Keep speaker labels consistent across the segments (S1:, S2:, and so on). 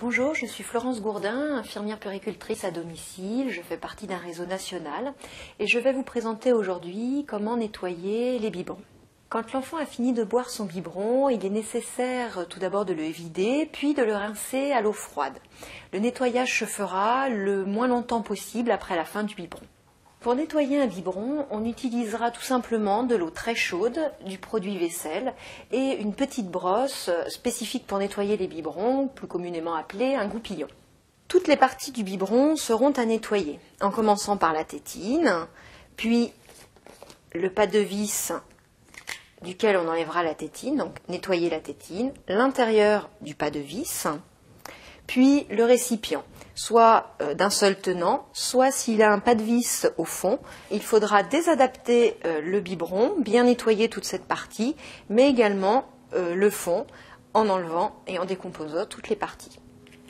S1: Bonjour, je suis Florence Gourdin, infirmière puéricultrice à domicile. Je fais partie d'un réseau national et je vais vous présenter aujourd'hui comment nettoyer les biberons. Quand l'enfant a fini de boire son biberon, il est nécessaire tout d'abord de le vider, puis de le rincer à l'eau froide. Le nettoyage se fera le moins longtemps possible après la fin du biberon. Pour nettoyer un biberon, on utilisera tout simplement de l'eau très chaude, du produit vaisselle et une petite brosse spécifique pour nettoyer les biberons, plus communément appelée un goupillon. Toutes les parties du biberon seront à nettoyer, en commençant par la tétine, puis le pas de vis duquel on enlèvera la tétine, donc nettoyer la tétine, l'intérieur du pas de vis, puis le récipient, soit d'un seul tenant, soit s'il a un pas de vis au fond, il faudra désadapter le biberon, bien nettoyer toute cette partie, mais également le fond en enlevant et en décomposant toutes les parties.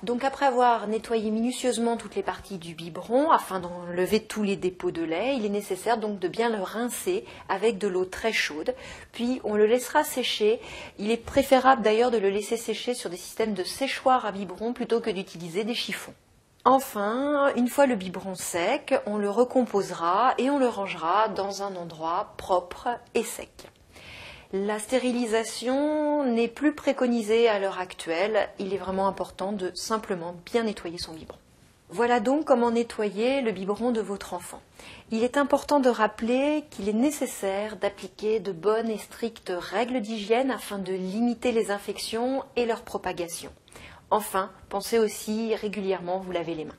S1: Donc après avoir nettoyé minutieusement toutes les parties du biberon, afin d'enlever tous les dépôts de lait, il est nécessaire donc de bien le rincer avec de l'eau très chaude, puis on le laissera sécher. Il est préférable d'ailleurs de le laisser sécher sur des systèmes de séchoir à biberon plutôt que d'utiliser des chiffons. Enfin, une fois le biberon sec, on le recomposera et on le rangera dans un endroit propre et sec. La stérilisation n'est plus préconisée à l'heure actuelle. Il est vraiment important de simplement bien nettoyer son biberon. Voilà donc comment nettoyer le biberon de votre enfant. Il est important de rappeler qu'il est nécessaire d'appliquer de bonnes et strictes règles d'hygiène afin de limiter les infections et leur propagation. Enfin, pensez aussi régulièrement vous laver les mains.